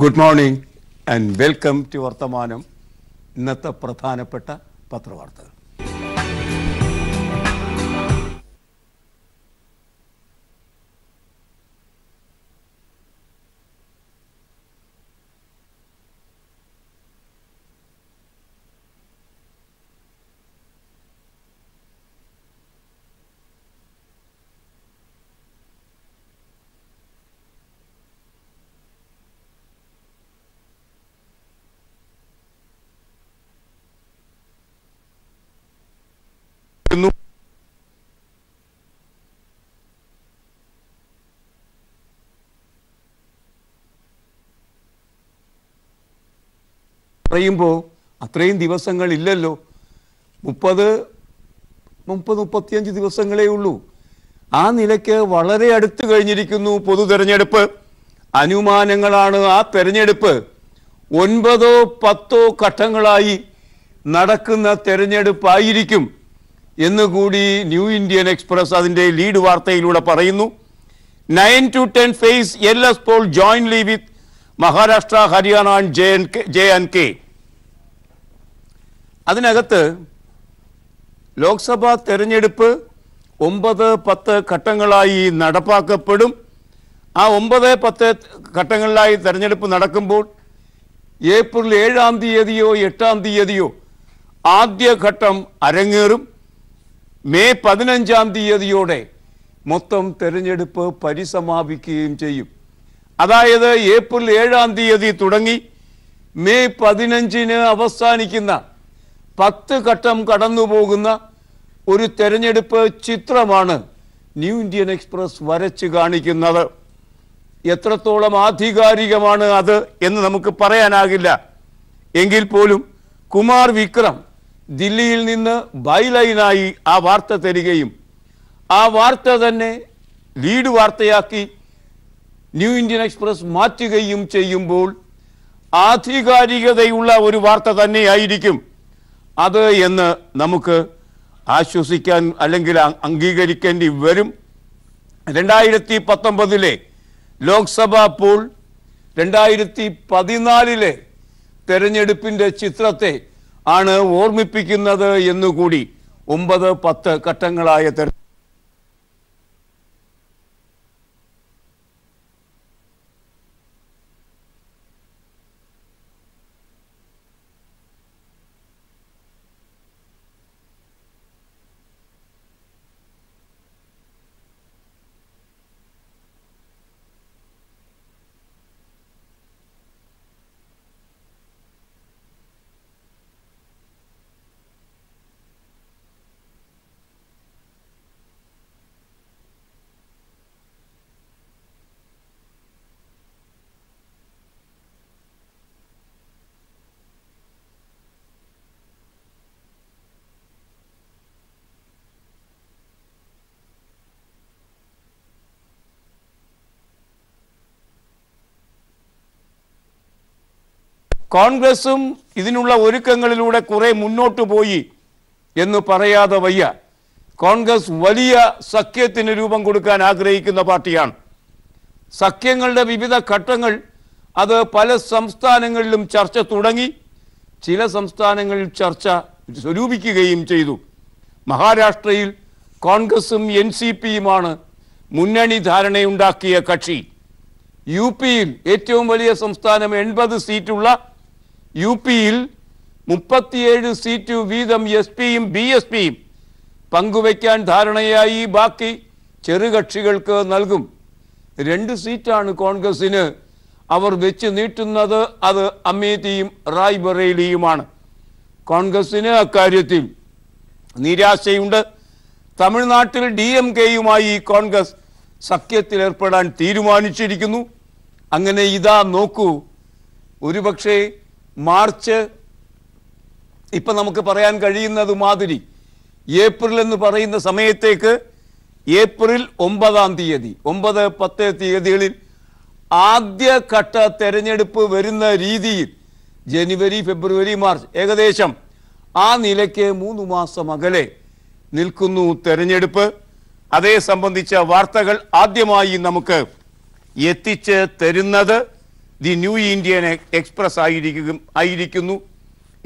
Good morning and welcome to Varthamanam. ഇന്നത്തെ പ്രധാനപ്പെട്ട പത്രവാർത്തകൾ. പറയുമ്പോൾ അത്രയും ദിവസങ്ങളില്ലല്ലോ. 30-35 ദിവസങ്ങളേ ഉള്ളൂ. ആ നിലയ്ക്ക് വളരെ അടുത്ത് കഴിഞ്ഞിരിക്കുന്നു പൊതു തെരഞ്ഞെടുപ്പ്. അനുമാനങ്ങളാണ് ആ തെരഞ്ഞെടുപ്പ് 9-10 ഘട്ടങ്ങളായി നടക്കുന്ന തെരഞ്ഞെടുപ്പായിരിക്കും എന്നുകൂടി ന്യൂ ഇന്ത്യൻ എക്സ്പ്രസ് അതിൻ്റെ ലീഡ് വാർത്തയിലൂടെ പറയുന്നു. 9 to 10 phase LS poll jointly with Maharashtra, Haryana and JNK. അതിനകത്ത് ലോക്സഭാ തെരഞ്ഞെടുപ്പ് 9-10 ഘട്ടങ്ങളായി നടപ്പാക്കപ്പെടും. ആ 9-10 ഘട്ടങ്ങളിലായി തെരഞ്ഞെടുപ്പ് നടക്കുമ്പോൾ ഏപ്രിൽ 7-ാം തീയതിയോ 8-ാം തീയതിയോ ആദ്യഘട്ടം അരങ്ങേറും. മെയ് 15-ാം തീയതിയോടെ മൊത്തം തെരഞ്ഞെടുപ്പ് പരിസമാപിക്കുകയും ചെയ്യും. അതായത് ഏപ്രിൽ 7-ാം തീയതി തുടങ്ങി മെയ് 15-ന് അവസാനിക്കുന്ന 10 ഘട്ടം കടന്നുപോകുന്ന ഒരു തെരഞ്ഞെടുപ്പ് ചിത്രമാണ് ന്യൂ ഇന്ത്യൻ എക്സ്പ്രസ് വരച്ച് കാണിക്കുന്നത്. എത്രത്തോളം ആധികാരികമാണ് അത് എന്ന് നമുക്ക് പറയാനാകില്ല. എങ്കിൽ പോലും കുമാർ വിക്രം ദില്ലിയിൽ നിന്ന് ബൈലൈനായി ആ വാർത്ത തരികയും ആ വാർത്ത തന്നെ ലീഡ് വാർത്തയാക്കി ന്യൂ ഇന്ത്യൻ എക്സ്പ്രസ് മാറ്റുകയും ചെയ്യുമ്പോൾ ആധികാരികതയുള്ള ഒരു വാർത്ത തന്നെയായിരിക്കും അത് എന്ന് നമുക്ക് ആശ്വസിക്കാൻ അല്ലെങ്കിൽ അംഗീകരിക്കേണ്ടി വരും. 2019-ലെ ലോക്സഭാ പോൾ 2014-ലെ തെരഞ്ഞെടുപ്പിൻ്റെ ചിത്രത്തെ ആണ് ഓർമ്മിപ്പിക്കുന്നത് എന്നുകൂടി 9-10 ഘട്ടങ്ങളായ കോൺഗ്രസും ഇതിനുള്ള ഒരുക്കങ്ങളിലൂടെ കുറെ മുന്നോട്ട് പോയി എന്ന് പറയാതെ വയ്യ. കോൺഗ്രസ് വലിയ സഖ്യത്തിന് രൂപം കൊടുക്കാൻ ആഗ്രഹിക്കുന്ന പാർട്ടിയാണ്. സഖ്യങ്ങളുടെ വിവിധ ഘട്ടങ്ങൾ അത് പല സംസ്ഥാനങ്ങളിലും ചർച്ച തുടങ്ങി. ചില സംസ്ഥാനങ്ങളിൽ ചർച്ച സ്വരൂപിക്കുകയും ചെയ്തു. മഹാരാഷ്ട്രയിൽ കോൺഗ്രസും NCPയുമാണ് മുന്നണി ധാരണയുണ്ടാക്കിയ കക്ഷി. UPയിൽ ഏറ്റവും വലിയ സംസ്ഥാനം 80 സീറ്റുള്ള UPയിൽ 37 സീറ്റ് വീതം SPയും BSPയും പങ്കുവയ്ക്കാൻ ധാരണയായി. ബാക്കി ചെറുകക്ഷികൾക്ക് നൽകും. 2 സീറ്റാണ് കോൺഗ്രസിന് അവർ വെച്ച് നീട്ടുന്നത്. അത് അമേഠിയും റായ്ബറേലിയുമാണ്. കോൺഗ്രസിന് അക്കാര്യത്തിൽ നിരാശയുണ്ട്. തമിഴ്നാട്ടിൽ DMKയുമായി കോൺഗ്രസ് സഖ്യത്തിലേർപ്പെടാൻ തീരുമാനിച്ചിരിക്കുന്നു. അങ്ങനെ ഇതാ നോക്കൂ, ഒരുപക്ഷെ മാർച്ച് ഇപ്പം നമുക്ക് പറയാൻ കഴിയുന്നത് മാതിരി ഏപ്രിൽ എന്ന് പറയുന്ന സമയത്തേക്ക് ഏപ്രിൽ 9-ാം തീയതി 9-10 തീയതികളിൽ ആദ്യഘട്ട തെരഞ്ഞെടുപ്പ് വരുന്ന രീതിയിൽ ജനുവരി, ഫെബ്രുവരി, മാർച്ച് ഏകദേശം ആ നിലയ്ക്ക് 3 മാസം അകലെ നിൽക്കുന്നു തെരഞ്ഞെടുപ്പ്. അതേ സംബന്ധിച്ച വാർത്തകൾ ആദ്യമായി നമുക്ക് എത്തിച്ച് തരുന്നത് ദി ന്യൂ ഇന്ത്യൻ എക്സ്പ്രസ് ആയിരിക്കുന്നു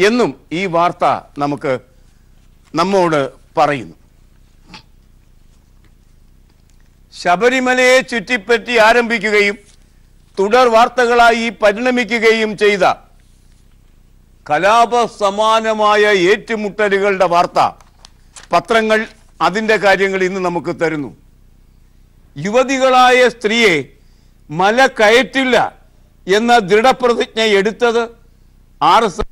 എന്നും ഈ വാർത്ത നമ്മോട് പറയുന്നു. ശബരിമലയെ ചുറ്റിപ്പറ്റി ആരംഭിക്കുകയും തുടർ വാർത്തകളായി പരിണമിക്കുകയും ചെയ്ത കലാപ സമാനമായ ഏറ്റുമുട്ടലുകളുടെ വാർത്ത പത്രങ്ങൾ അതിൻ്റെ കാര്യങ്ങൾ ഇന്ന് നമുക്ക് തരുന്നു. യുവതികളായ സ്ത്രീയെ മല കയറ്റില്ല എന്ന ദൃഢപ്രതിജ്ഞ എടുത്തത് RSS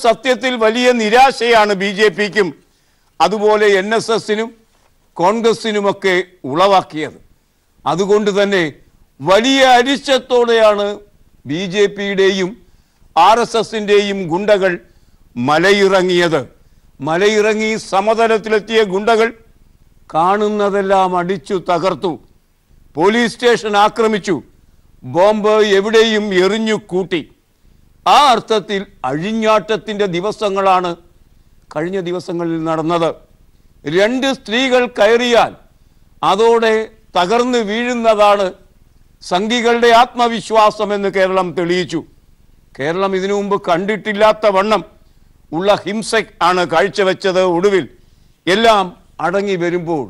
സത്യത്തിൽ വലിയ നിരാശയാണ് BJPക്കും അതുപോലെ NSSനും കോൺഗ്രസിനുമൊക്കെ ഉളവാക്കിയത്. അതുകൊണ്ട് തന്നെ വലിയ അരിശത്തോടെയാണ് BJPയുടെയും RSSന്റെയും ഗുണ്ടകൾ മലയിറങ്ങിയത്. മലയിറങ്ങി സമതലത്തിലെത്തിയ ഗുണ്ടകൾ കാണുന്നതെല്ലാം അടിച്ചു തകർത്തു. പോലീസ് സ്റ്റേഷൻ ആക്രമിച്ചു. ബോംബ് എവിടെയും എറിഞ്ഞു കൂട്ടി. ആ അർത്ഥത്തിൽ അഴിഞ്ഞാട്ടത്തിൻ്റെ ദിവസങ്ങളാണ് കഴിഞ്ഞ ദിവസങ്ങളിൽ നടന്നത്. 2 സ്ത്രീകൾ കയറിയാൽ അതോടെ തകർന്നു വീഴുന്നതാണ് സംഘികളുടെ ആത്മവിശ്വാസം എന്ന് കേരളം തെളിയിച്ചു. കേരളം ഇതിനു മുമ്പ് കണ്ടിട്ടില്ലാത്ത വണ്ണം ഉള്ള ഹിംസ ആണ് കാഴ്ചവെച്ചത്. ഒടുവിൽ എല്ലാം അടങ്ങി വരുമ്പോൾ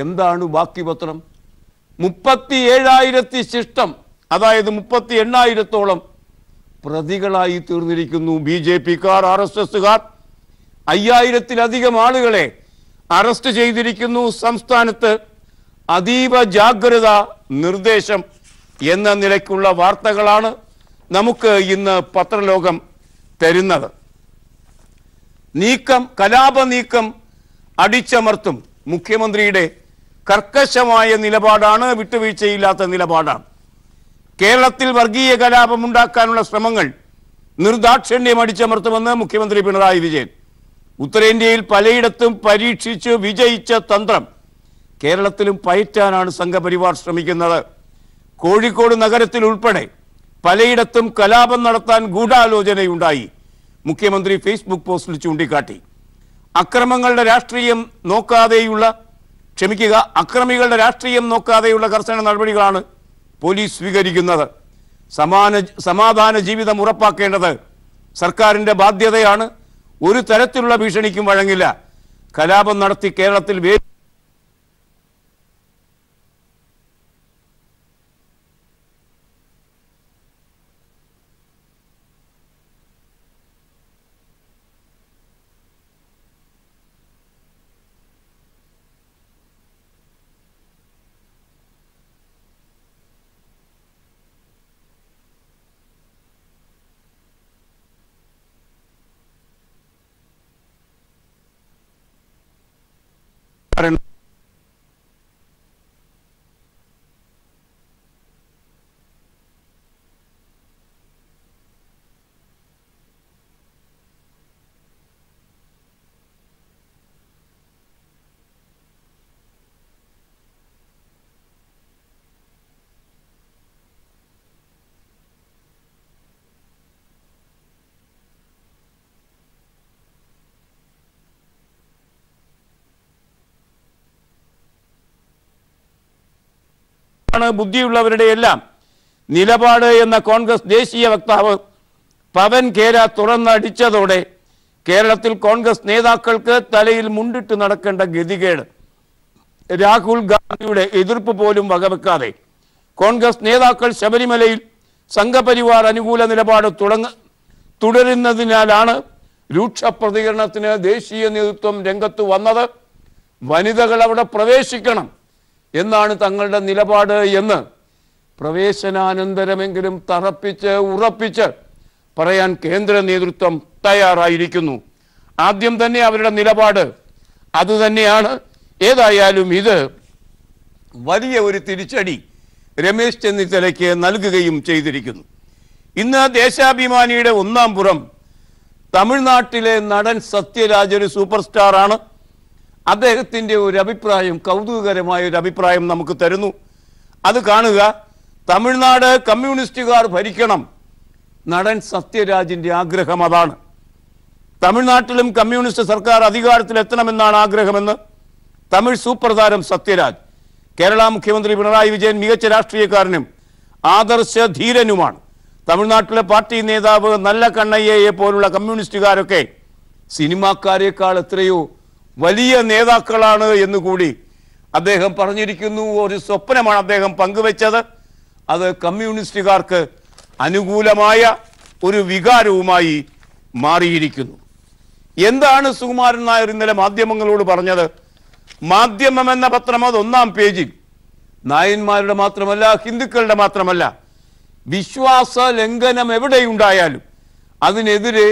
എന്താണ് ബാക്കി പത്രം? 37,000 ശിഷ്ടം, അതായത് 38,000-ഓളം പ്രതികളായി തീർന്നിരിക്കുന്നു. BJPക്കാർ, RSSകാർ 5,000-ലധികം ആളുകളെ അറസ്റ്റ് ചെയ്തിരിക്കുന്നു. സംസ്ഥാനത്ത് അതീവ ജാഗ്രത നിർദ്ദേശം എന്ന നിലയ്ക്കുള്ള വാർത്തകളാണ് നമുക്ക് ഇന്ന് പത്രലോകം തരുന്നത്. കലാപ നീക്കം അടിച്ചമർത്തും. മുഖ്യമന്ത്രിയുടെ കർക്കശമായ നിലപാടാണ്, വിട്ടുവീഴ്ചയില്ലാത്ത നിലപാടാണ്. കേരളത്തിൽ വർഗീയ കലാപമുണ്ടാക്കാനുള്ള ശ്രമങ്ങൾ നിർദാക്ഷിണ്യം അടിച്ചമർത്തുമെന്ന് മുഖ്യമന്ത്രി പിണറായി വിജയൻ. ഉത്തരേന്ത്യയിൽ പലയിടത്തും പരീക്ഷിച്ച് വിജയിച്ച തന്ത്രം കേരളത്തിലും പയറ്റാനാണ് സംഘപരിവാർ ശ്രമിക്കുന്നത്. കോഴിക്കോട് നഗരത്തിൽ ഉൾപ്പെടെ പലയിടത്തും കലാപം നടത്താൻ ഗൂഢാലോചനയുണ്ടായി. മുഖ്യമന്ത്രി ഫേസ്ബുക്ക് പോസ്റ്റിൽ ചൂണ്ടിക്കാട്ടി. അക്രമികളുടെ രാഷ്ട്രീയം നോക്കാതെയുള്ള കർശന നടപടികളാണ് പോലീസ് സ്വീകരിക്കുന്നത്. സമാധാന ജീവിതം ഉറപ്പാക്കേണ്ടത് സർക്കാരിൻ്റെ ബാധ്യതയാണ്. ഒരു തരത്തിലുള്ള ഭീഷണിക്കും വഴങ്ങില്ല. കലാപം നടത്തി കേരളത്തിൽ ബുദ്ധിയുള്ളവരുടെ എല്ലാം നിലപാട് എന്ന കോൺഗ്രസ് ദേശീയ വക്താവ് പവൻ ഖേര തുറന്നടിച്ചതോടെ കേരളത്തിൽ കോൺഗ്രസ് നേതാക്കൾക്ക് തലയിൽ മുണ്ടിട്ട് നടക്കേണ്ട ഗതികേട്. രാഹുൽ ഗാന്ധിയുടെ എതിർപ്പ് പോലും വകവെക്കാതെ കോൺഗ്രസ് നേതാക്കൾ ശബരിമലയിൽ സംഘപരിവാർ അനുകൂല നിലപാട് തുടരുന്നതിനാലാണ് രൂക്ഷ പ്രതികരണത്തിന് ദേശീയ നേതൃത്വം രംഗത്ത് വന്നത് വനിതകൾ അവിടെ പ്രവേശിക്കണം എന്നാണ് തങ്ങളുടെ നിലപാട് എന്ന് പ്രവേശനാനന്തരമെങ്കിലും തറപ്പിച്ച് ഉറപ്പിച്ച് പറയാൻ കേന്ദ്ര നേതൃത്വം തയ്യാറായിരിക്കുന്നു. ആദ്യം തന്നെ അവരുടെ നിലപാട് അതുതന്നെയാണ്. ഏതായാലും ഇത് വലിയ ഒരു തിരിച്ചടി രമേശ് ചെന്നിത്തലയ്ക്ക് നൽകുകയും ചെയ്തിരിക്കുന്നു. ഇന്ന് ദേശാഭിമാനിയുടെ ഒന്നാം പുറം തമിഴ്നാട്ടിലെ നടൻ സത്യരാജ് ഒരു സൂപ്പർ സ്റ്റാറാണ്. അദ്ദേഹത്തിൻ്റെ ഒരു അഭിപ്രായം, കൗതുകകരമായ ഒരു അഭിപ്രായം നമുക്ക് തരുന്നു. അത് കാണുക. തമിഴ്നാട് കമ്മ്യൂണിസ്റ്റുകാർ ഭരിക്കണം. നടൻ സത്യരാജിൻ്റെ ആഗ്രഹം അതാണ്. തമിഴ്നാട്ടിലും കമ്മ്യൂണിസ്റ്റ് സർക്കാർ അധികാരത്തിലെത്തണമെന്നാണ് ആഗ്രഹമെന്ന് തമിഴ് സൂപ്പർ താരം സത്യരാജ്. കേരള മുഖ്യമന്ത്രി പിണറായി വിജയൻ മികച്ച രാഷ്ട്രീയക്കാരനും ആദർശ ധീരനുമാണ്. തമിഴ്നാട്ടിലെ പാർട്ടി നേതാവ് നല്ല കണ്ണയ്യയെ പോലുള്ള കമ്മ്യൂണിസ്റ്റുകാരൊക്കെ സിനിമാക്കാരേക്കാൾ എത്രയോ വലിയ നേതാക്കളാണ് എന്നുകൂടി അദ്ദേഹം പറഞ്ഞിരിക്കുന്നു. ഒരു സ്വപ്നമാണ് അദ്ദേഹം പങ്കുവെച്ചത്. അത് കമ്മ്യൂണിസ്റ്റുകാർക്ക് അനുകൂലമായ ഒരു വികാരവുമായി മാറിയിരിക്കുന്നു. എന്താണ് സുകുമാരൻ നായർ ഇന്നലെ മാധ്യമങ്ങളോട് പറഞ്ഞത്? മാധ്യമം എന്ന പത്രം അത് ഒന്നാം പേജിൽ നായന്മാരുടെ മാത്രമല്ല, ഹിന്ദുക്കളുടെ മാത്രമല്ല, വിശ്വാസ ലംഘനം എവിടെയുണ്ടായാലും അതിനെതിരെ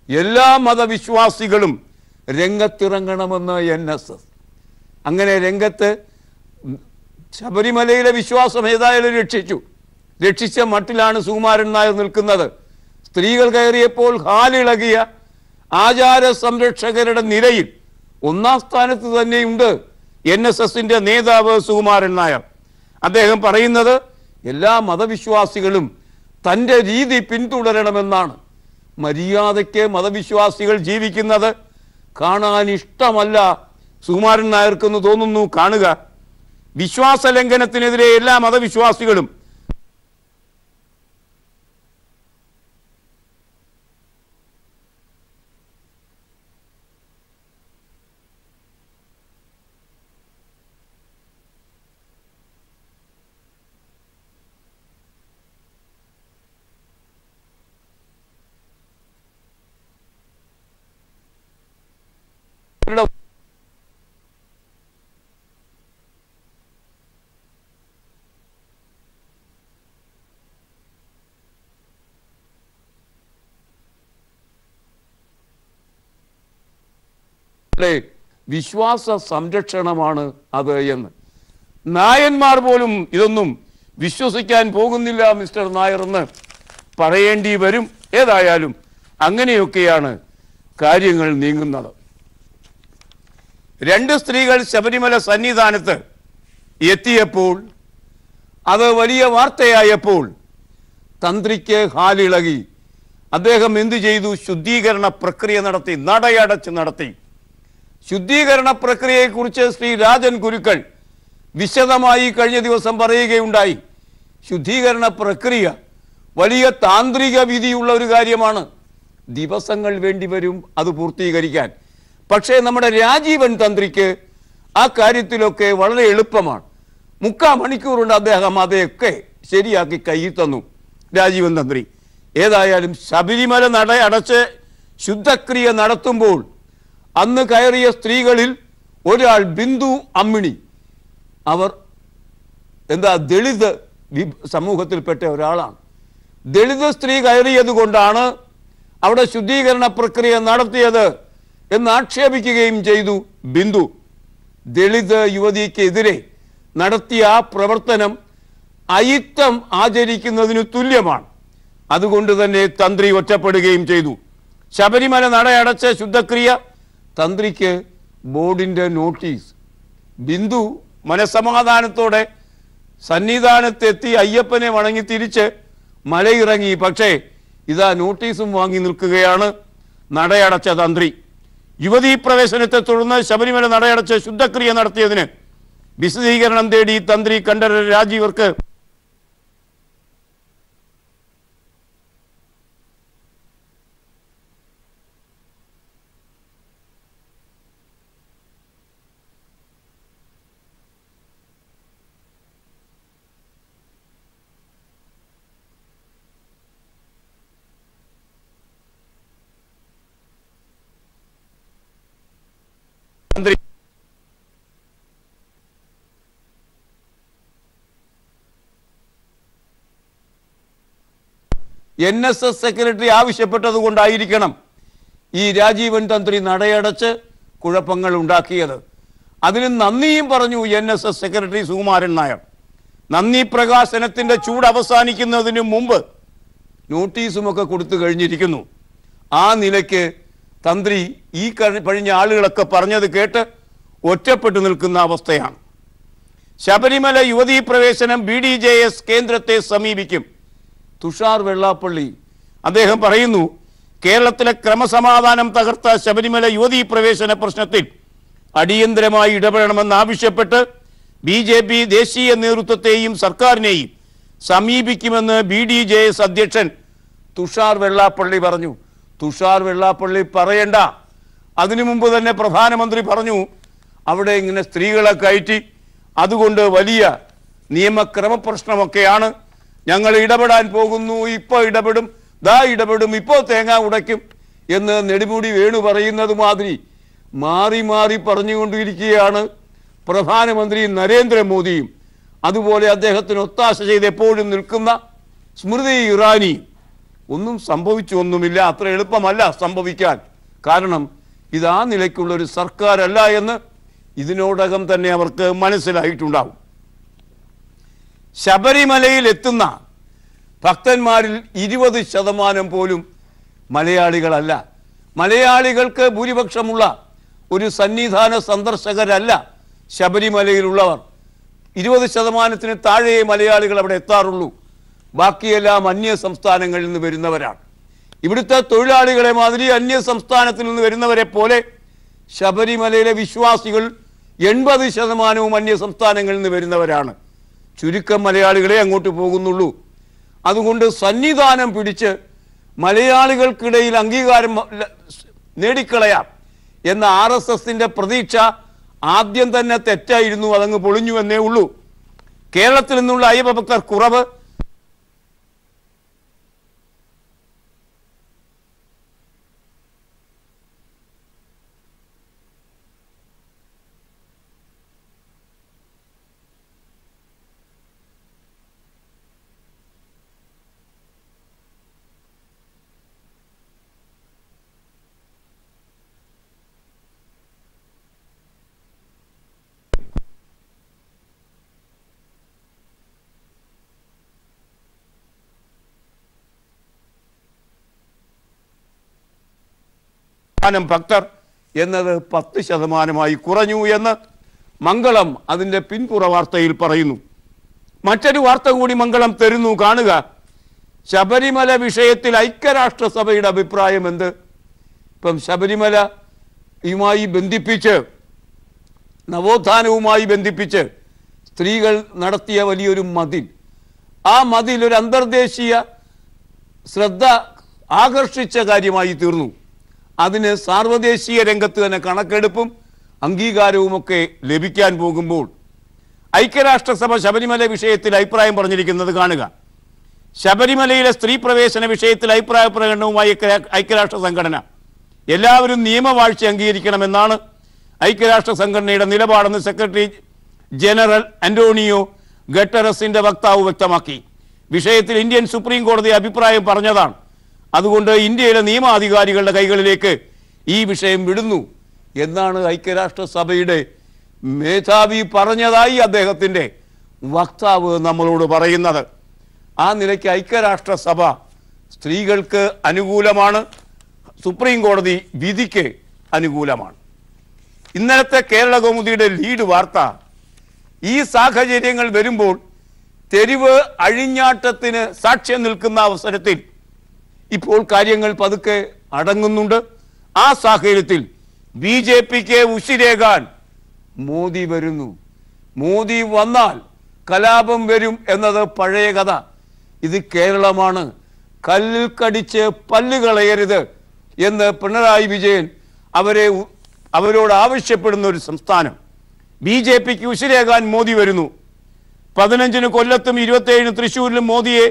എല്ലാ മതവിശ്വാസികളും രംഗത്തിറങ്ങണമെന്ന് NSS. അങ്ങനെ രംഗത്ത് ശബരിമലയിലെ വിശ്വാസം ഏതായാലും രക്ഷിച്ച മട്ടിലാണ് സുകുമാരൻ നായർ നിൽക്കുന്നത്. സ്ത്രീകൾ കയറിയപ്പോൾ ഹാലിളകിയ ആചാര സംരക്ഷകരുടെ നിരയിൽ ഒന്നാം സ്ഥാനത്ത് തന്നെയുണ്ട് NSSന്റെ നേതാവ് സുകുമാരൻ നായർ. അദ്ദേഹം പറയുന്നത് എല്ലാ മതവിശ്വാസികളും തൻ്റെ രീതി പിന്തുടരണമെന്നാണ്. മര്യാദയ്ക്ക് മതവിശ്വാസികൾ ജീവിക്കുന്നത് കാണാൻ ഇഷ്ടമല്ല സുകുമാരൻ നായർക്കെന്ന് തോന്നുന്നു. കാണുക. വിശ്വാസ ലംഘനത്തിനെതിരെ എല്ലാ മതവിശ്വാസികളും വിശ്വാസ സംരക്ഷണമാണ് അത് എന്ന് നായന്മാർ പോലും ഇതൊന്നും വിശ്വസിക്കാൻ പോകുന്നില്ല മിസ്റ്റർ നായർ എന്ന് പറയേണ്ടി വരും. ഏതായാലും അങ്ങനെയൊക്കെയാണ് കാര്യങ്ങൾ നീങ്ങുന്നത്. രണ്ട് സ്ത്രീകൾ ശബരിമല സന്നിധാനത്ത് എത്തിയപ്പോൾ, അത് വലിയ വാർത്തയായപ്പോൾ തന്ത്രിക്ക് ഹാലിളകി. അദ്ദേഹം എന്തു ചെയ്തു? ശുദ്ധീകരണ പ്രക്രിയ നടത്തി, നടയടച്ച് നടത്തി. ശുദ്ധീകരണ പ്രക്രിയയെക്കുറിച്ച് ശ്രീ രാജൻ ഗുരുക്കൾ വിശദമായി കഴിഞ്ഞ ദിവസം പറയുകയുണ്ടായി. ശുദ്ധീകരണ പ്രക്രിയ വലിയ താന്ത്രിക വിധിയുള്ള ഒരു കാര്യമാണ്. ദിവസങ്ങൾ വേണ്ടിവരും അത് പൂർത്തീകരിക്കാൻ. പക്ഷേ നമ്മുടെ രാജീവൻ തന്ത്രിക്ക് ആ കാര്യത്തിലൊക്കെ വളരെ എളുപ്പമാണ്. 3/4 മണിക്കൂർ കൊണ്ട് അദ്ദേഹം അതൊക്കെ ശരിയാക്കി കയ്യിൽ തന്നു രാജീവൻ തന്ത്രി. ഏതായാലും ശബരിമല നട അടച്ച് ശുദ്ധക്രിയ നടത്തുമ്പോൾ അന്ന് കയറിയ സ്ത്രീകളിൽ ഒരാൾ ബിന്ദു അമ്മിണി. അവർ ദളിത് സമൂഹത്തിൽപ്പെട്ട ഒരാളാണ്. ദളിത് സ്ത്രീ കയറിയത് കൊണ്ടാണ് അവിടെ ശുദ്ധീകരണ പ്രക്രിയ നടത്തിയത് എന്ന് ആക്ഷേപിക്കുകയും ചെയ്തു ബിന്ദു. ദളിത് യുവതിക്കെതിരെ നടത്തിയ ആ പ്രവർത്തനം അയിത്തം ആചരിക്കുന്നതിന് തുല്യമാണ്. അതുകൊണ്ട് തന്നെ തന്ത്രി ഒറ്റപ്പെടുകയും ചെയ്തു. ശബരിമല നടയടച്ച ശുദ്ധക്രിയ തന്ത്രിക്ക് ബോർഡിൻ്റെ നോട്ടീസ്. ബിന്ദു മനസമാധാനത്തോടെ സന്നിധാനത്തെത്തി അയ്യപ്പനെ വണങ്ങി തിരിച്ച് മലയിറങ്ങി. പക്ഷേ ഇതാ നോട്ടീസും വാങ്ങി നിൽക്കുകയാണ് നടയടച്ച തന്ത്രി. യുവതീ പ്രവേശനത്തെ തുടർന്ന് ശബരിമല നടയടച്ച് ശുദ്ധക്രിയ നടത്തിയതിന് വിശദീകരണം തേടി തന്ത്രി കണ്ഠരര് രാജീവർക്ക് മന്ത്രി NSS സെക്രട്ടറി ആവശ്യപ്പെട്ടതുകൊണ്ടായിരിക്കണം ഈ രാജീവൻ തന്ത്രി നടയടച്ച് കുഴപ്പങ്ങൾ ഉണ്ടാക്കിയത്. അതിന് നന്ദിയും പറഞ്ഞു NSS സെക്രട്ടറി സുകുമാരൻ നായർ. നന്ദി പ്രകാശനത്തിന്റെ ചൂട് അവസാനിക്കുന്നതിന് മുമ്പ് നോട്ടീസുമൊക്കെ കൊടുത്തു കഴിഞ്ഞിരിക്കുന്നു. ആ നിലയ്ക്ക് തന്ത്രി ഈ കഴിഞ്ഞ ആളുകളൊക്കെ പറഞ്ഞത് കേട്ട് ഒറ്റപ്പെട്ടു നിൽക്കുന്ന അവസ്ഥയാണ്. ശബരിമല യുവതീ പ്രവേശനം BDJS കേന്ദ്രത്തെ സമീപിക്കും. തുഷാർ വെള്ളാപ്പള്ളി അദ്ദേഹം പറയുന്നു, കേരളത്തിലെ ക്രമസമാധാനം തകർത്ത ശബരിമല യുവതീ പ്രവേശന പ്രശ്നത്തിൽ അടിയന്തരമായി ഇടപെടണമെന്നാവശ്യപ്പെട്ട് BJP ദേശീയ നേതൃത്വത്തെയും സർക്കാരിനെയും സമീപിക്കുമെന്ന് BDJS അധ്യക്ഷൻ തുഷാർ വെള്ളാപ്പള്ളി പറഞ്ഞു. തുഷാർ വെള്ളാപ്പള്ളി പറയണ്ട, അതിനു മുമ്പ് തന്നെ പ്രധാനമന്ത്രി പറഞ്ഞു അവിടെ ഇങ്ങനെ സ്ത്രീകളെ കയറ്റി, അതുകൊണ്ട് വലിയ നിയമക്രമ പ്രശ്നമൊക്കെയാണ്, ഞങ്ങൾ ഇടപെടാൻ പോകുന്നു, ഇപ്പോൾ ഇടപെടും, ദാ ഇടപെടും, ഇപ്പോൾ തേങ്ങ ഉടയ്ക്കും എന്ന് നെടുമുടി വേണു പറയുന്നത് മാതിരി മാറി മാറി പറഞ്ഞുകൊണ്ടിരിക്കുകയാണ് പ്രധാനമന്ത്രി നരേന്ദ്രമോദിയും. അതുപോലെ അദ്ദേഹത്തിന് ഒത്താശ ചെയ്ത് എപ്പോഴും നിൽക്കുന്ന സ്മൃതി ഇറാനി. ഒന്നും സംഭവിച്ചൊന്നുമില്ല, അത്ര എളുപ്പമല്ല സംഭവിക്കാൻ. കാരണം ഇത് ആ നിലയ്ക്കുള്ളൊരു സർക്കാരല്ല എന്ന് ഇതിനോടകം തന്നെ അവർക്ക് മനസ്സിലായിട്ടുണ്ടാവും. ശബരിമലയിൽ എത്തുന്ന ഭക്തന്മാരിൽ 20% പോലും മലയാളികളല്ല. മലയാളികൾക്ക് ഭൂരിപക്ഷമുള്ള ഒരു സന്നിധാന സന്ദർശകരല്ല ശബരിമലയിലുള്ളവർ. 20%-ന് താഴെ മലയാളികൾ അവിടെ എത്താറുള്ളൂ. ബാക്കിയെല്ലാം അന്യ സംസ്ഥാനങ്ങളിൽ നിന്ന് വരുന്നവരാണ്. ഇവിടുത്തെ തൊഴിലാളികളെ മാതിരി അന്യ സംസ്ഥാനത്തിൽ നിന്ന് വരുന്നവരെ പോലെ ശബരിമലയിലെ വിശ്വാസികൾ 80% അന്യ സംസ്ഥാനങ്ങളിൽ നിന്ന് വരുന്നവരാണ്. ചുരുക്കം മലയാളികളെ അങ്ങോട്ട് പോകുന്നുള്ളൂ. അതുകൊണ്ട് സന്നിധാനം പിടിച്ച് മലയാളികൾക്കിടയിൽ അംഗീകാരം നേടിക്കളയാം എന്ന RSSന്റെ പ്രതീക്ഷ ആദ്യം തന്നെ തെറ്റായിരുന്നു, അതങ്ങ് പൊളിഞ്ഞു എന്നേ ഉള്ളൂ. കേരളത്തിൽ നിന്നുള്ള അയ്യപ്പഭക്തർ കുറവ്, ഭക്തർ എന്നത് 10% കുറഞ്ഞു എന്ന് മംഗളം അതിൻ്റെ പിൻപുറ വാർത്തയിൽ പറയുന്നു. മറ്റൊരു വാർത്ത കൂടി മംഗളം തരുന്നു, കാണുക. ശബരിമല വിഷയത്തിൽ ഐക്യരാഷ്ട്രസഭയുടെ അഭിപ്രായം എന്ത്? ഇപ്പം ശബരിമലയുമായി ബന്ധിപ്പിച്ച്, നവോത്ഥാനവുമായി ബന്ധിപ്പിച്ച് സ്ത്രീകൾ നടത്തിയ വലിയൊരു മതിൽ, ആ മതിൽ ഒരു അന്തർദേശീയ ശ്രദ്ധ ആകർഷിച്ച കാര്യമായി തീർന്നു. അതിന് സാർവദേശീയ രംഗത്ത് തന്നെ കണക്കെടുപ്പും അംഗീകാരവുമൊക്കെ ലഭിക്കാൻ പോകുമ്പോൾ ഐക്യരാഷ്ട്രസഭ ശബരിമല വിഷയത്തിൽ അഭിപ്രായം പറഞ്ഞിരിക്കുന്നത് കാണുക. ശബരിമലയിലെ സ്ത്രീ പ്രവേശന വിഷയത്തിൽ അഭിപ്രായ പ്രകടനവുമായി ഐക്യരാഷ്ട്ര സംഘടന എല്ലാവരും നിയമവാഴ്ച അംഗീകരിക്കണമെന്നാണ് ഐക്യരാഷ്ട്ര സംഘടനയുടെ നിലപാടെന്ന് സെക്രട്ടറി ജനറൽ അന്റോണിയോ ഗട്ടറസിന്റെ വക്താവ് വ്യക്തമാക്കി. വിഷയത്തിൽ ഇന്ത്യൻ സുപ്രീം കോടതി അഭിപ്രായം പറഞ്ഞതാണ്. അതുകൊണ്ട് ഇന്ത്യയിലെ നിയമാധികാരികളുടെ കൈകളിലേക്ക് ഈ വിഷയം വിടുന്നു എന്നാണ് ഐക്യരാഷ്ട്രസഭയുടെ മേധാവി പറഞ്ഞതായി അദ്ദേഹത്തിൻ്റെ വക്താവ് നമ്മളോട് പറയുന്നത്. ആ നിലയ്ക്ക് ഐക്യരാഷ്ട്രസഭ സ്ത്രീകൾക്ക് അനുകൂലമാണ്, സുപ്രീം കോടതി വിധിക്ക് അനുകൂലമാണ്. ഇന്നലത്തെ കേരള കൗമുദിയുടെ ലീഡ് വാർത്ത, ഈ സാഹചര്യങ്ങൾ വരുമ്പോൾ തെരുവ് അഴിഞ്ഞാട്ടത്തിന് സാക്ഷ്യം നിൽക്കുന്ന അവസരത്തിൽ ഇപ്പോൾ കാര്യങ്ങൾ പതുക്കെ അടങ്ങുന്നുണ്ട്. ആ സാഹചര്യത്തിൽ BJPക്ക് ഉശിരേകാൻ മോദി വരുന്നു. മോദി വന്നാൽ കലാപം വരും എന്നത് പഴയ കഥ. ഇത് കേരളമാണ്, കല്ലിൽ കടിച്ച് പല്ല് കളയരുത് എന്ന് പിണറായി വിജയൻ അവരോട് ആവശ്യപ്പെടുന്ന ഒരു സംസ്ഥാനം. BJPക്ക് ഉശിരേകാൻ മോദി വരുന്നു. 15-ന് കൊല്ലത്തും 27-ന് തൃശ്ശൂരിലും മോദിയെ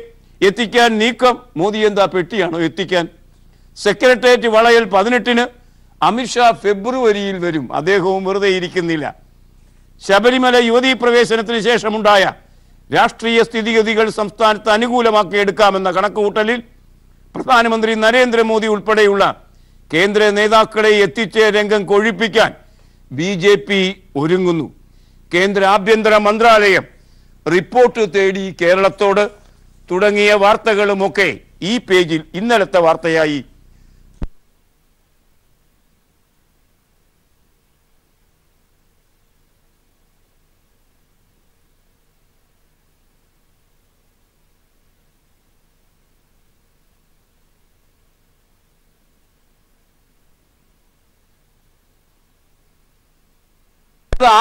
എത്തിക്കാൻ നീക്കം. മോദി എന്താ പെട്ടിയാണോ എത്തിക്കാൻ? സെക്രട്ടേറിയറ്റ് വളയൽ 18-ന്, അമിത്ഷാ ഫെബ്രുവരിയിൽ വരും. അദ്ദേഹവും വെറുതെ ഇരിക്കുന്നില്ല. ശബരിമല യുവതീ പ്രവേശനത്തിന് ശേഷമുണ്ടായ രാഷ്ട്രീയ സ്ഥിതിഗതികൾ സംസ്ഥാനത്ത് അനുകൂലമാക്കിയെടുക്കാമെന്ന കണക്കുകൂട്ടലിൽ പ്രധാനമന്ത്രി നരേന്ദ്രമോദി ഉൾപ്പെടെയുള്ള കേന്ദ്ര നേതാക്കളെ എത്തിച്ച് രംഗം കൊഴിപ്പിക്കാൻ BJP ഒരുങ്ങുന്നു. കേന്ദ്ര ആഭ്യന്തര മന്ത്രാലയം റിപ്പോർട്ട് തേടി കേരളത്തോട് തുടങ്ങിയ വാർത്തകളുമൊക്കെ ഈ പേജിൽ ഇന്നലത്തെ വാർത്തയായി.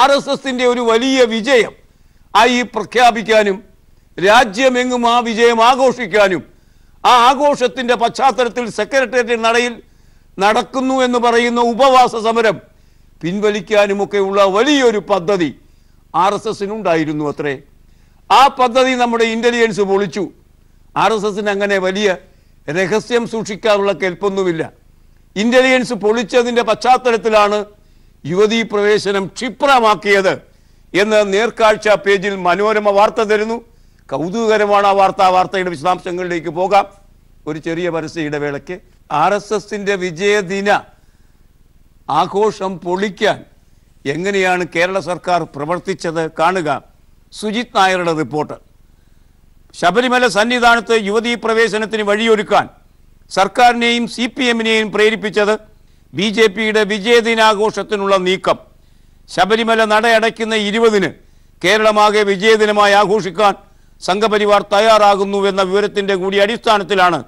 RSSന്റെ ഒരു വലിയ വിജയം ആയി പ്രഖ്യാപിക്കാനും രാജ്യമെങ്ങും ആ വിജയം ആഘോഷിക്കാനും ആ ആഘോഷത്തിന്റെ പശ്ചാത്തലത്തിൽ സെക്രട്ടേറിയറ്റ് നടയിൽ നടക്കുന്നു എന്ന് പറയുന്ന ഉപവാസ സമരം പിൻവലിക്കാനുമൊക്കെയുള്ള വലിയൊരു പദ്ധതി RSSനുണ്ടായിരുന്നു അത്രേ. ആ പദ്ധതി നമ്മുടെ ഇന്റലിജൻസ് പൊളിച്ചു. RSSന് അങ്ങനെ വലിയ രഹസ്യം സൂക്ഷിക്കാനുള്ള കെൽപ്പൊന്നുമില്ല. ഇന്റലിജൻസ് പൊളിച്ചതിന്റെ പശ്ചാത്തലത്തിലാണ് യുവതീ പ്രവേശനം ക്ഷിപ്രമാക്കിയത് എന്ന് നേർക്കാഴ്ച പേജിൽ മനോരമ വാർത്ത തരുന്നു. കൗതുകകരമാണ് ആ വാർത്ത. ആ വാർത്തയുടെ വിശദാംശങ്ങളിലേക്ക് പോകാം ഒരു ചെറിയ പരസ്യ ഇടവേളയ്ക്ക്. RSSന്റെ വിജയദിന ആഘോഷം പൊളിക്കാൻ എങ്ങനെയാണ് കേരള സർക്കാർ പ്രവർത്തിച്ചത് കാണുക. സുജിത് നായരുടെ റിപ്പോർട്ട്. ശബരിമല സന്നിധാനത്ത് യുവതീ പ്രവേശനത്തിന് വഴിയൊരുക്കാൻ സർക്കാരിനെയും CPMനെയും പ്രേരിപ്പിച്ചത് BJPയുടെ വിജയദിനാഘോഷത്തിനുള്ള നീക്കം. ശബരിമല നടയടയ്ക്കുന്ന 20-ന് കേരളമാകെ വിജയദിനമായി ആഘോഷിക്കാൻ സംഘപരിവാർ തയ്യാറാകുന്നുവെന്ന വിവരത്തിൻ്റെ കൂടി അടിസ്ഥാനത്തിലാണ്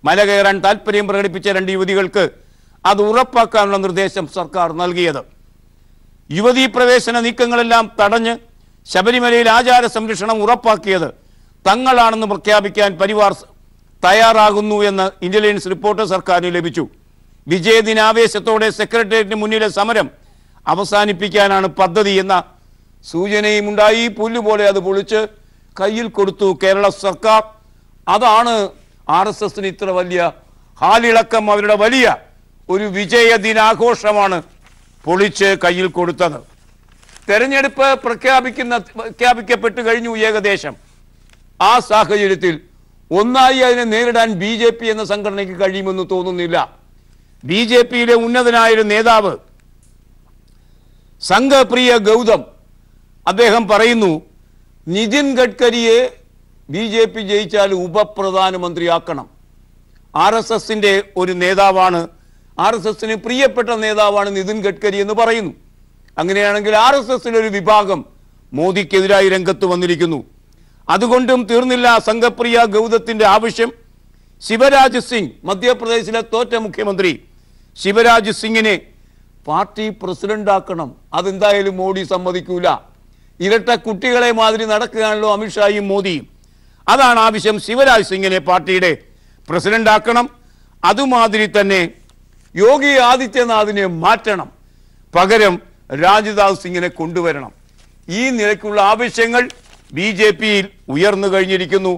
മല കയറാൻ താൽപ്പര്യം പ്രകടിപ്പിച്ച 2 യുവതികൾക്ക് അത് ഉറപ്പാക്കാനുള്ള നിർദ്ദേശം സർക്കാർ നൽകിയത്. യുവതീ പ്രവേശന നീക്കങ്ങളെല്ലാം തടഞ്ഞ് ശബരിമലയിൽ ആചാര സംരക്ഷണം ഉറപ്പാക്കിയത് തങ്ങളാണെന്ന് പ്രഖ്യാപിക്കാൻ പരിവാർ തയ്യാറാകുന്നു എന്ന ഇന്റലിജൻസ് റിപ്പോർട്ട് സർക്കാരിന് ലഭിച്ചു. വിജയദിനാവേശത്തോടെ സെക്രട്ടേറിയറ്റിന് മുന്നിലെ സമരം അവസാനിപ്പിക്കാനാണ് പദ്ധതി എന്ന സൂചനയും ഉണ്ടായി. പുല്ലുപോലെ അത് പൊളിച്ച് കയ്യിൽ കൊടുത്തു കേരള സർക്കാർ. അതാണ് RSSന് ഇത്ര വലിയ ഹാലിളക്കം. അവരുടെ വലിയ ഒരു വിജയദിനാഘോഷമാണ് പൊളിച്ച് കയ്യിൽ കൊടുത്തത്. തെരഞ്ഞെടുപ്പ് പ്രഖ്യാപിക്കപ്പെട്ടു കഴിഞ്ഞു ഏകദേശം. ആ സാഹചര്യത്തിൽ ഒന്നായി അതിനെ നേരിടാൻ BJP എന്ന സംഘടനയ്ക്ക് കഴിയുമെന്ന് തോന്നുന്നില്ല. BJPയിലെ ഉന്നതനായൊരു നേതാവ് സംഘപ്രിയ ഗൗതം അദ്ദേഹം പറയുന്നു, നിതിൻ ഗഡ്കരിയെ BJP ജയിച്ചാൽ ഉപപ്രധാനമന്ത്രിയാക്കണം. RSSന്റെ ഒരു നേതാവാണ്, RSSന് പ്രിയപ്പെട്ട നേതാവാണ് നിതിൻ ഗഡ്കരി എന്ന് പറയുന്നു. അങ്ങനെയാണെങ്കിൽ RSSന്റെ ഒരു വിഭാഗം മോദിക്കെതിരായി രംഗത്ത് വന്നിരിക്കുന്നു. അതുകൊണ്ടും തീർന്നില്ല സംഘപ്രിയ ഗൗതത്തിന്റെ ആവശ്യം. ശിവരാജ് സിംഗ്, മധ്യപ്രദേശിലെ തോറ്റ മുഖ്യമന്ത്രി ശിവരാജ് സിംഗിനെ പാർട്ടി പ്രസിഡന്റാക്കണം. അതെന്തായാലും മോഡി സമ്മതിക്കൂല. ഇരട്ട കുട്ടികളെ മാതിരി നടക്കുകയാണല്ലോ അമിത്ഷായും മോദിയും. അതാണ് ആവശ്യം. ശിവരാജ് സിംഗിനെ പാർട്ടിയുടെ പ്രസിഡന്റാക്കണം. അതുമാതിരി തന്നെ യോഗി ആദിത്യനാഥിനെ മാറ്റണം, പകരം രാജ്ദാസ് സിംഗിനെ കൊണ്ടുവരണം. ഈ നിലയ്ക്കുള്ള ആവശ്യങ്ങൾ BJPയിൽ ഉയർന്നു കഴിഞ്ഞിരിക്കുന്നു.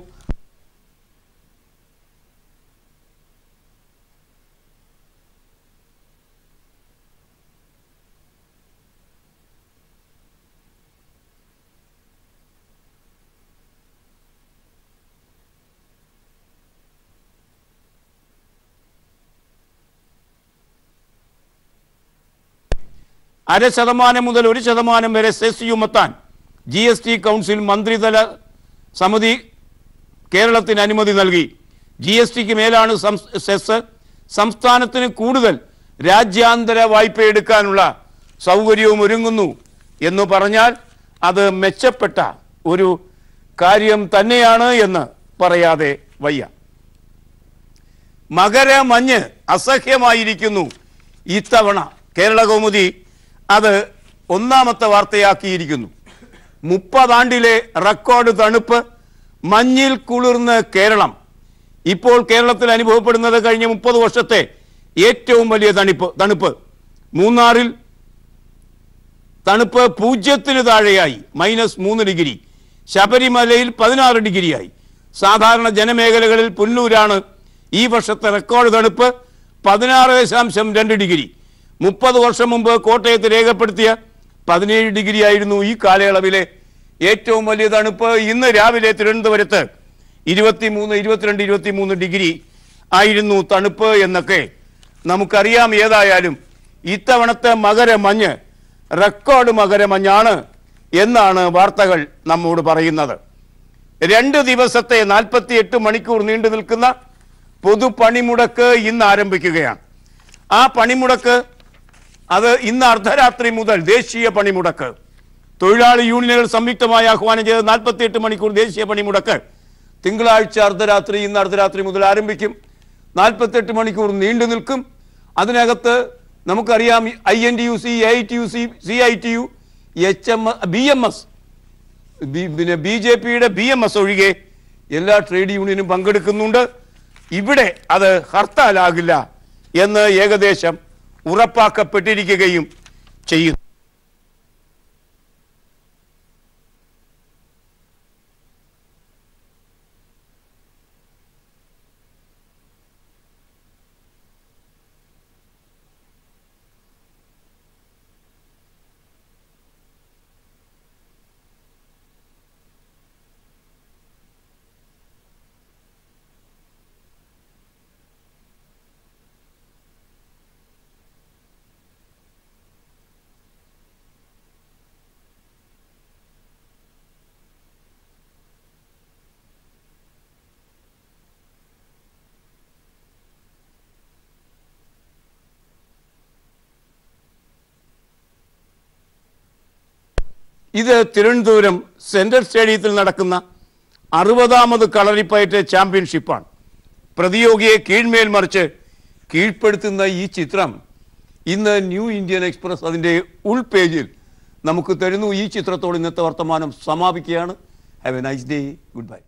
%0 മുതൽ 1% വരെ സെസ് ചുമത്താൻ GST കൗൺസിൽ മന്ത്രിതല സമിതി കേരളത്തിന് അനുമതി നൽകി. GSTക്ക് മേലാണ് സെസ്. സംസ്ഥാനത്തിന് കൂടുതൽ രാജ്യാന്തര വായ്പ എടുക്കാനുള്ള സൗകര്യവും ഒരുങ്ങുന്നു എന്ന് പറഞ്ഞാൽ അത് മെച്ചപ്പെട്ട ഒരു കാര്യം തന്നെയാണ് എന്ന് പറയാതെ വയ്യ. മകരമഞ്ഞ് അസഹ്യമായിരിക്കുന്നു ഇത്തവണ. കേരള കൗമുദി അത് ഒന്നാമത്തെ വാർത്തയാക്കിയിരിക്കുന്നു. 30 ആണ്ടിലെ റെക്കോർഡ് തണുപ്പ്, മഞ്ഞിൽ കുളിർന്ന് കേരളം. ഇപ്പോൾ കേരളത്തിൽ അനുഭവപ്പെടുന്നത് കഴിഞ്ഞ 30 വർഷത്തെ ഏറ്റവും വലിയ തണുപ്പ്. മൂന്നാറിൽ തണുപ്പ് 0-ന് താഴെയായി, -3 ഡിഗ്രി. ശബരിമലയിൽ 16 ഡിഗ്രിയായി. സാധാരണ ജനമേഖലകളിൽ പുല്ലൂരാണ് ഈ വർഷത്തെ റെക്കോർഡ് തണുപ്പ്, 16.2 ഡിഗ്രി. 30 വർഷം മുമ്പ് കോട്ടയത്ത് രേഖപ്പെടുത്തിയ 17 ഡിഗ്രി ആയിരുന്നു ഈ കാലയളവിലെ ഏറ്റവും വലിയ തണുപ്പ്. ഇന്ന് രാവിലെ തിരുവനന്തപുരത്ത് 22 ഡിഗ്രി ആയിരുന്നു തണുപ്പ് എന്നൊക്കെ നമുക്കറിയാം. ഏതായാലും ഇത്തവണത്തെ മകരമഞ്ഞ് റെക്കോർഡ് മകരമഞ്ഞാണ് എന്നാണ് വാർത്തകൾ നമ്മോട് പറയുന്നത്. 2 ദിവസത്തെ 48 മണിക്കൂർ നീണ്ടു നിൽക്കുന്ന പൊതുപണിമുടക്ക് ഇന്ന് ആരംഭിക്കുകയാണ്. ആ പണിമുടക്ക് അത് ഇന്ന് അർദ്ധരാത്രി മുതൽ ദേശീയ പണിമുടക്ക്, തൊഴിലാളി യൂണിയനുകൾ സംയുക്തമായി ആഹ്വാനം ചെയ്ത 48 മണിക്കൂർ ദേശീയ പണിമുടക്ക് തിങ്കളാഴ്ച അർദ്ധരാത്രി, ഇന്ന് അർദ്ധരാത്രി മുതൽ ആരംഭിക്കും. 48 മണിക്കൂർ നീണ്ടു നിൽക്കും. അതിനകത്ത് നമുക്കറിയാം INTUC, AITUC, CITU, BMS, പിന്നെ BJPയുടെ BMS ഒഴികെ എല്ലാ ട്രേഡ് യൂണിയനും പങ്കെടുക്കുന്നുണ്ട്. ഇവിടെ അത് ഹർത്താലാകില്ല എന്ന് ഏകദേശം ഉറപ്പാക്കപ്പെട്ടിരിക്കുകയും ചെയ്യുന്നു. ഇത് തിരുവനന്തപുരം സെൻട്രൽ സ്റ്റേഡിയത്തിൽ നടക്കുന്ന 60ാമത് കളരിപ്പയറ്റ് ചാമ്പ്യൻഷിപ്പാണ്. പ്രതിയോഗിയെ കീഴ്മേൽ മറിച്ച് കീഴ്പ്പെടുത്തുന്ന ഈ ചിത്രം ഇന്ന് ന്യൂ ഇന്ത്യൻ എക്സ്പ്രസ് അതിൻ്റെ ഉൾപേജിൽ നമുക്ക് തരുന്നു. ഈ ചിത്രത്തോട് ഇന്നത്തെ വർത്തമാനം സമാപിക്കുകയാണ്. Have a nice day. Good by.